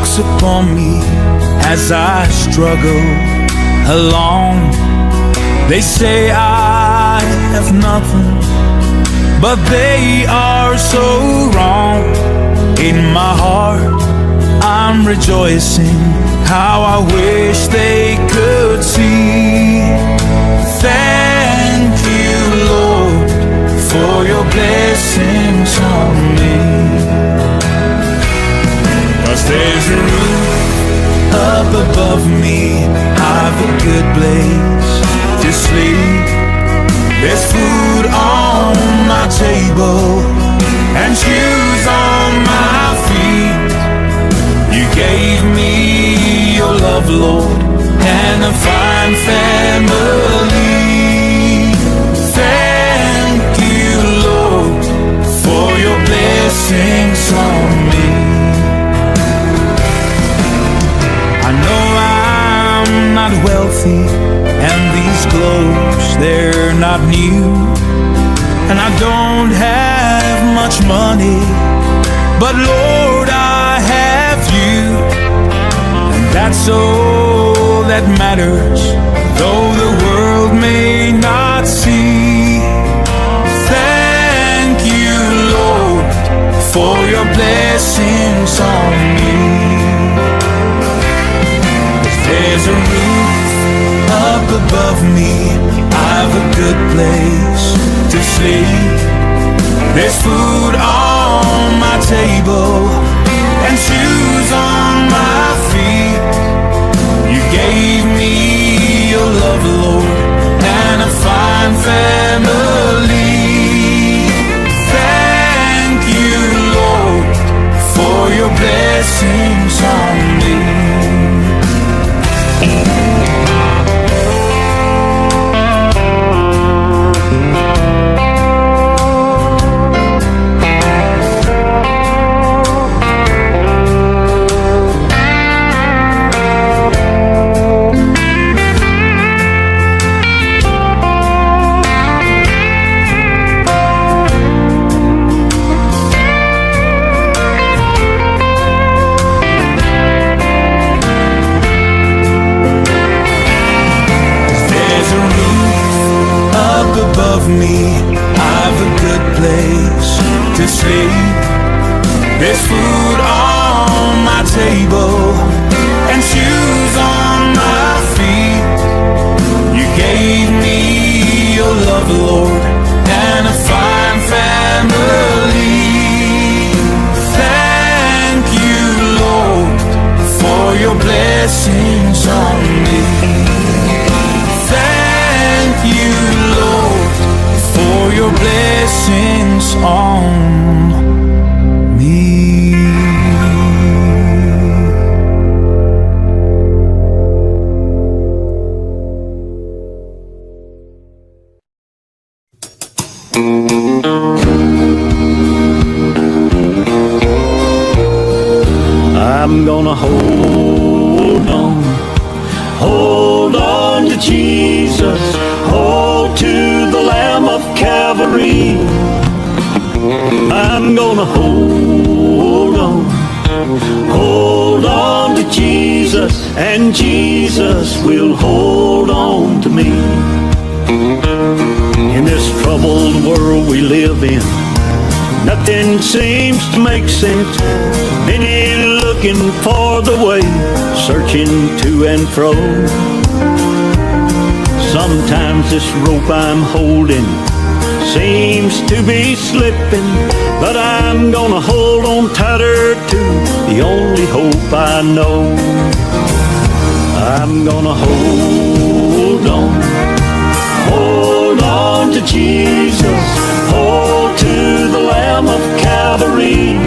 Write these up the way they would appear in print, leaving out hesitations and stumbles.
looks upon me as I struggle along. They say I have nothing, but they are so wrong. In my heart I'm rejoicing, how I wish they could see. Thank you, Lord, for your blessings on me. 'Cause there's a roof up above me, I've a good place to sleep. There's food on my table and shoes on my feet. You gave me your love, Lord, and a fine family. Thank you, Lord, for your blessings on me. I know I'm not wealthy, and these clothes, they're not new, and I don't have much money, but Lord, I have you, and that's all that matters, though the world may not see. Thank you, Lord, for your blessings on me. There's a roof up above me, I've a good place to sleep. There's food on my table and shoes on my feet. You gave me your love, Lord, and a fine family. Thank you, Lord, for your blessings on me. Me, I've a good place to sleep. There's food on my table and shoes on my feet. You gave me your love, Lord, and a fine family. Thank you, Lord, for your blessings on me. Thank you, Lord, for your blessings on me. I'm gonna hold on to Jesus, hold to the Lamb of Calvary. I'm gonna hold on to Jesus, and Jesus will hold on to me. In this troubled world we live in, nothing seems to make sense. Many looking for the way, searching to and fro. Sometimes this rope I'm holding seems to be slipping, but I'm gonna hold on tighter to the only hope I know. I'm gonna hold on to Jesus, hold to the Lamb of Calvary.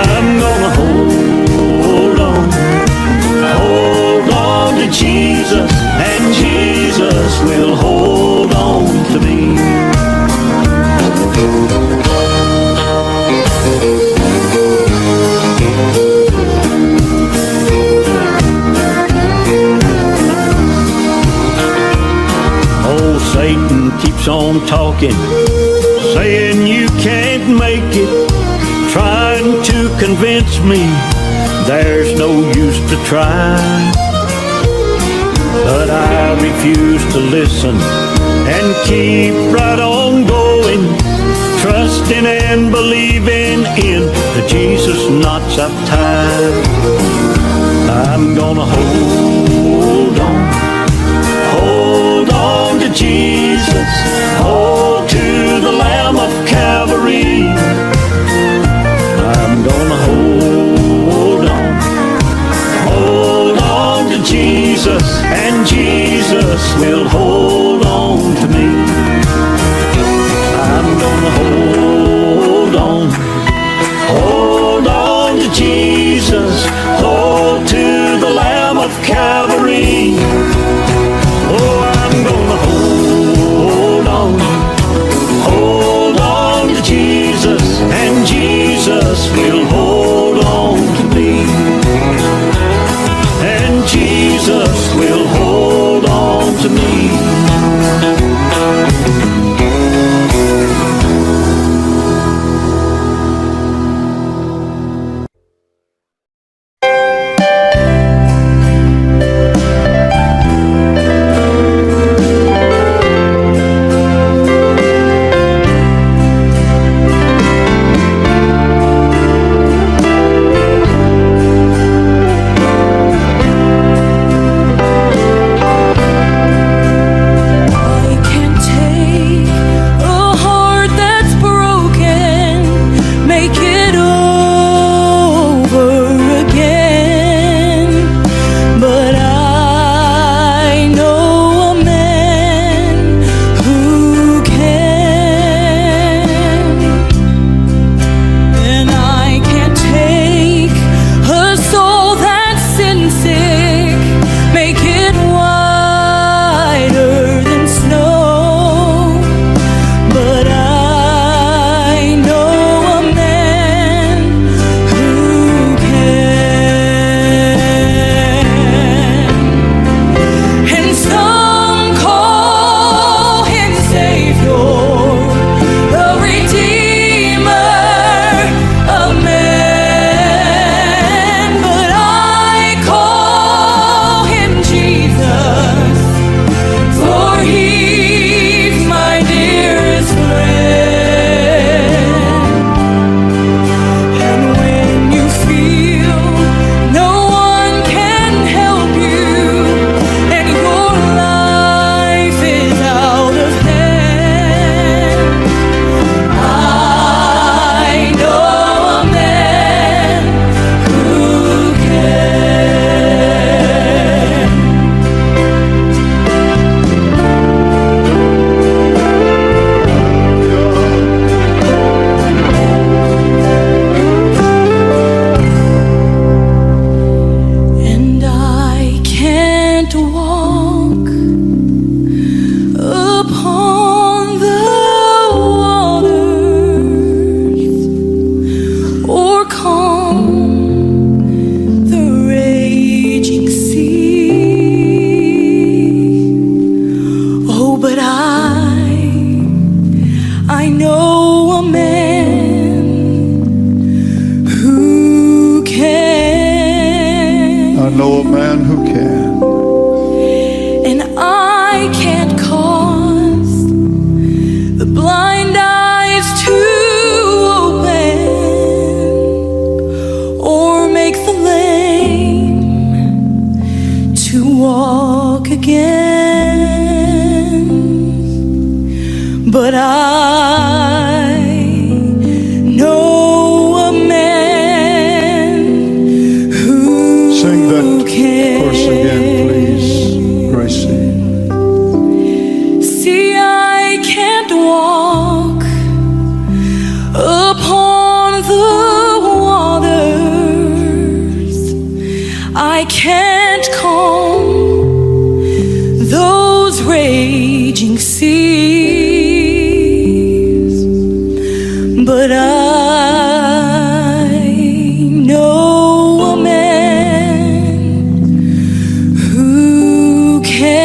I'm gonna hold on to Jesus, and Jesus will hold on to me. Oh, Satan keeps on talking, saying you can't make it, trying to convince me there's no use to try. But I refuse to listen and keep right on going, trusting and believing in the Jesus knots I've tied. I'm gonna hold on to Jesus, hold to the Lamb of Calvary. I'm gonna hold on to Jesus, and Jesus will hold on to me. I'm gonna hold on to Jesus, hold to the Lamb of Calvary. Oh, I'm gonna hold on to Jesus, and Jesus will hold on to me. And Jesus will hold on to me. But I know a man who Sing that can. chorus again, please, Gracie. See, I can't walk upon the waters. I can't calm those raging seas. But I know a man who can,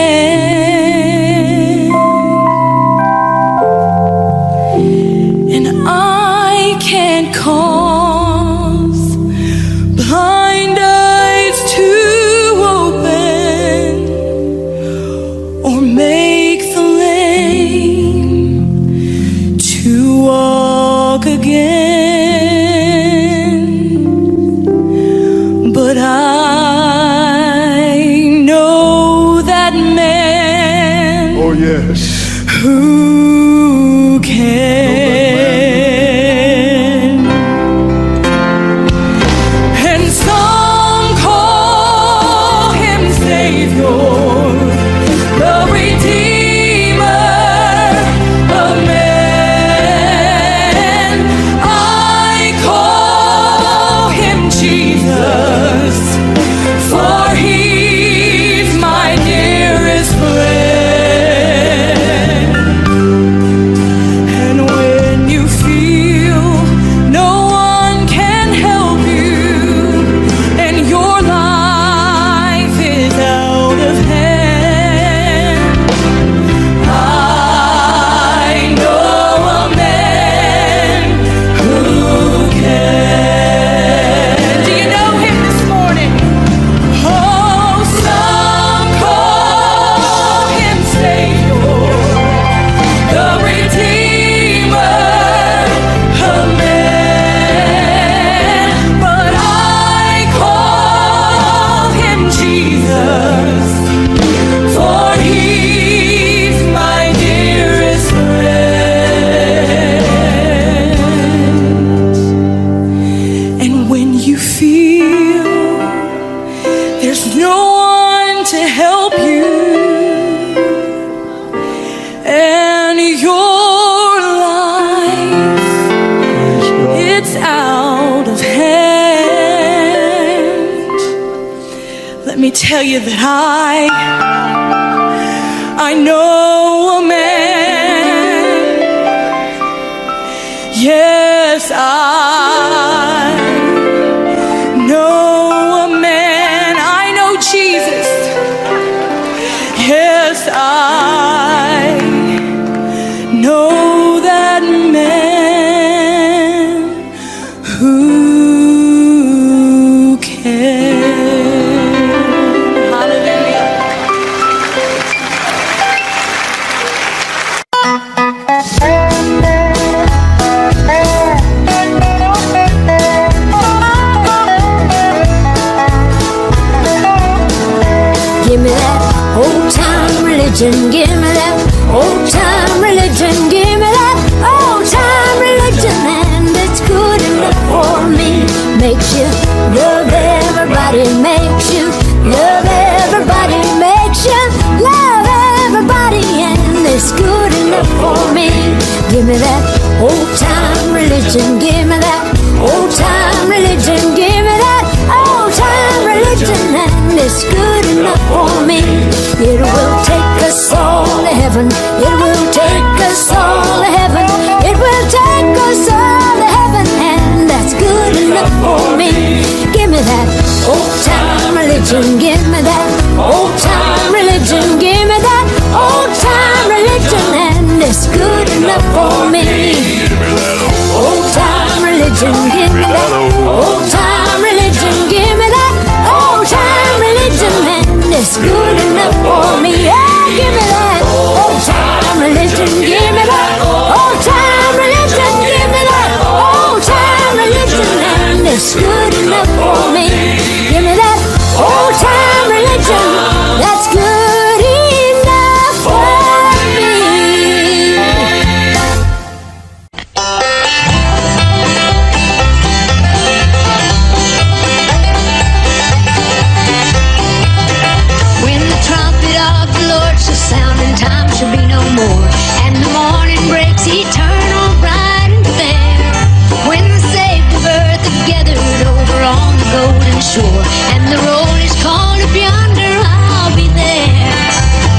and I can't cause blind Let me tell you that I know a man. Yes, I know a man. I know Jesus. Yes, I know that man who can. Hallelujah. Give me that old time religion, give me that old time religion, give me that old time religion, and it's good enough for me. Makes you love everybody, makes you love everybody, makes you love everybody, and it's good enough for me. Give me that old time religion, give me that old time religion, give me that old time religion, and it's good enough for me. It will take us all to heaven. It will take us all to heaven. It will take us all to heaven, and that's good enough for me. Give me that old time religion. Give me that old time religion. Give me that old time religion, and it's good enough for me. Old time religion. Give me that old time religion. Give me that old time religion, and it's good enough for me. Yeah, give me that old time religion. Give me that old time religion. Give me that old time religion, and it's good enough for me. Give me that old time religion. That's good enough for me. When the trumpet of the Lord shall sound and time shall be no more, and the morning breaks eternal, bright and fair. When the saved of earth have gathered over on the golden shore, and the roll is called up yonder, I'll be there.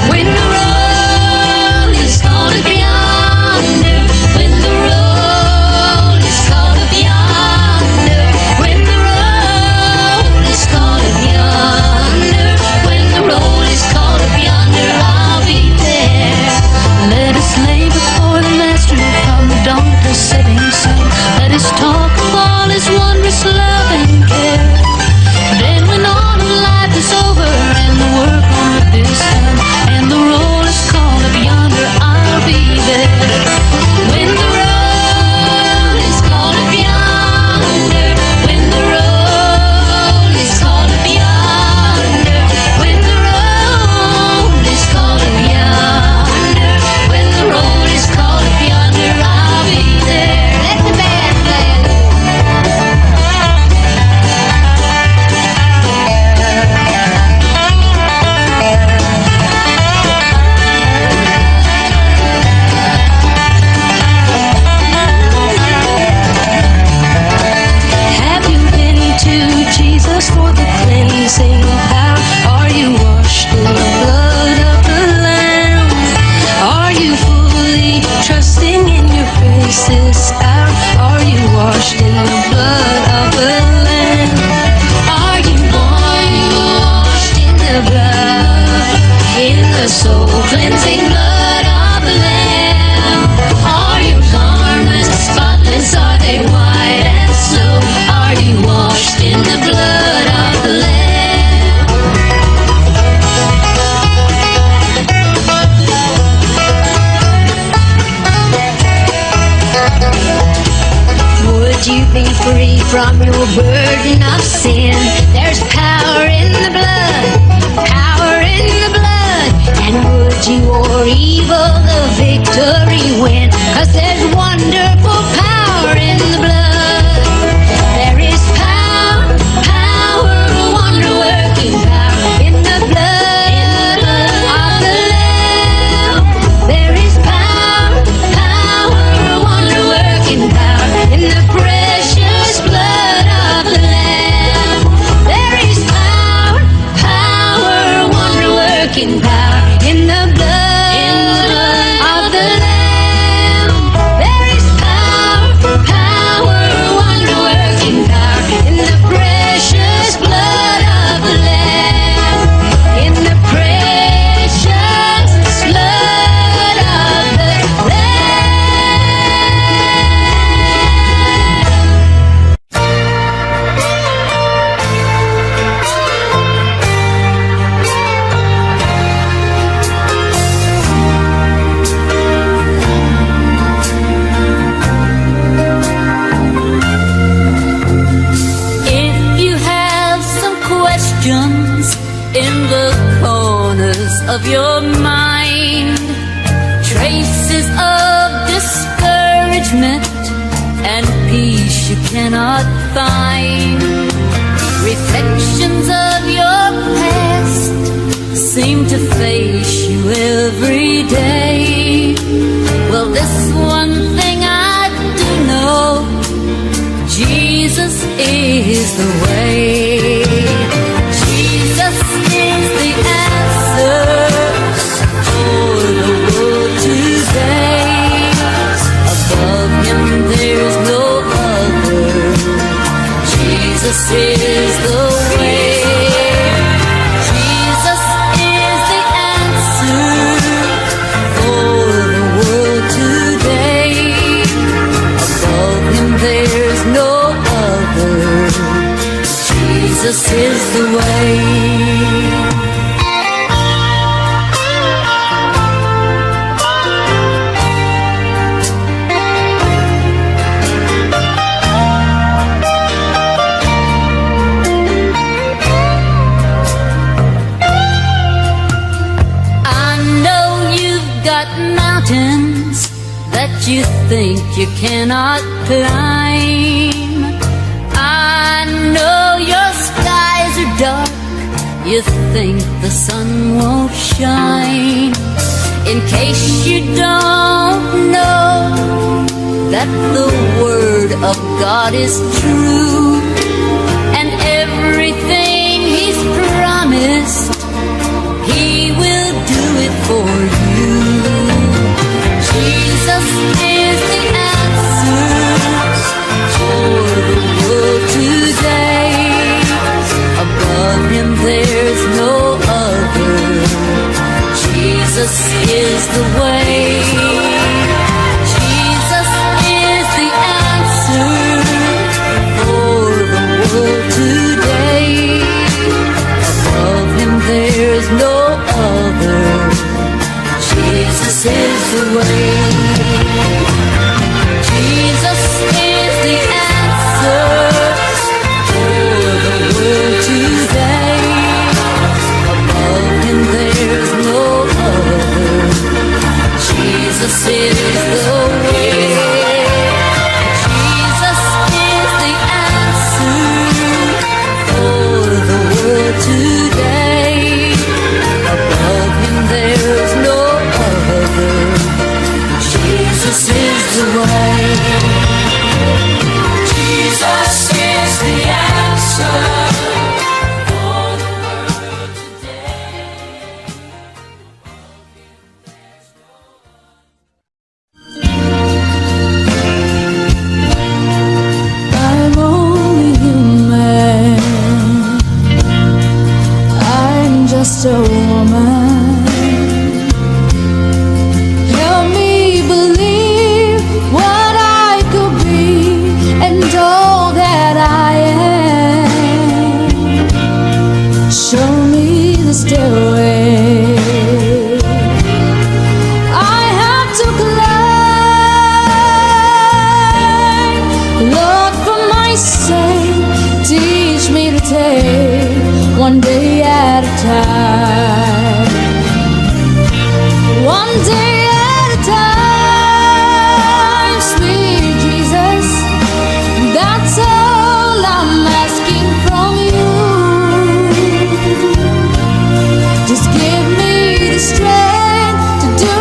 When the roll is called up yonder, when the roll is called up yonder, when the roll is called up yonder, when the roll is called up yonder, I'll be there. Let us lay before the Master from the dawn to setting sun. Let us talk of all His wondrous love and care. Then when all of life is over and the work on earth is done, and the roll is called up yonder, I'll be there. When the roll is called up yonder, when the roll is called up yonder, when the roll is called up yonder, when the roll is called up yonder, I'll be there. Let the band play. Have you been to Jesus for the cleansing power? Are you washed in the blood of the Lamb? Are you fully trusting in your grace this hour? Are you washed in the blood of the Lamb? Are you washed in the blood, in the soul cleansing blood of the Lamb? Are your garments spotless? Are they white as snow? Are you washed in the blood of the Lamb? Would you be free from your burden of sin? There's power in the blood, power in the blood. And would you or evil the victory win? 'Cause there's wonderful power in the blood. There is power, power, wonder-working power in the blood of the Lamb. There is power, power, wonder-working power in the precious blood of the Lamb. There is power, power. of your mind, traces of discouragement and peace you cannot find. Reflections of your past seem to face you every day. Well, this one thing I do know, Jesus is the way. Jesus is the answer for the world today. Above him there's no other. Jesus is the way. Jesus is the answer for the world today. Above him there's no other. Jesus is the way. Mountains that you think you cannot climb. I know your skies are dark, you think the sun won't shine. In case you don't know that the word of God is true, and everything he's promised, he will do it for you. Jesus is the answer for the world today. Above him there's no other. Jesus is the way. Jesus is the answer for the world today. Above him there's no other. Jesus is the way. Jesus is the answer for the world today. Above him there's no other. Jesus is the way. Jesus is the answer for the world today. Above him there's no other. Jesus is the way. Jesus is the answer for the world today. I'm only human. I'm just a woman. Help me believe what I could be and all that I am. Show me the stairway I have to climb. Lord, for my sake, teach me to take one day at a time. One day at a time, sweet Jesus, that's all I'm asking from you. Just give me the strength to do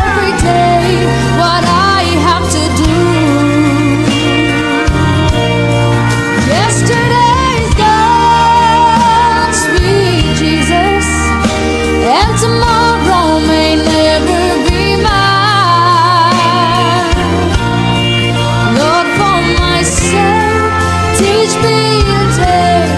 every day what I have to do. Yesterday's gone, sweet Jesus, and tomorrow may never be mine. Lord, for myself, teach me to take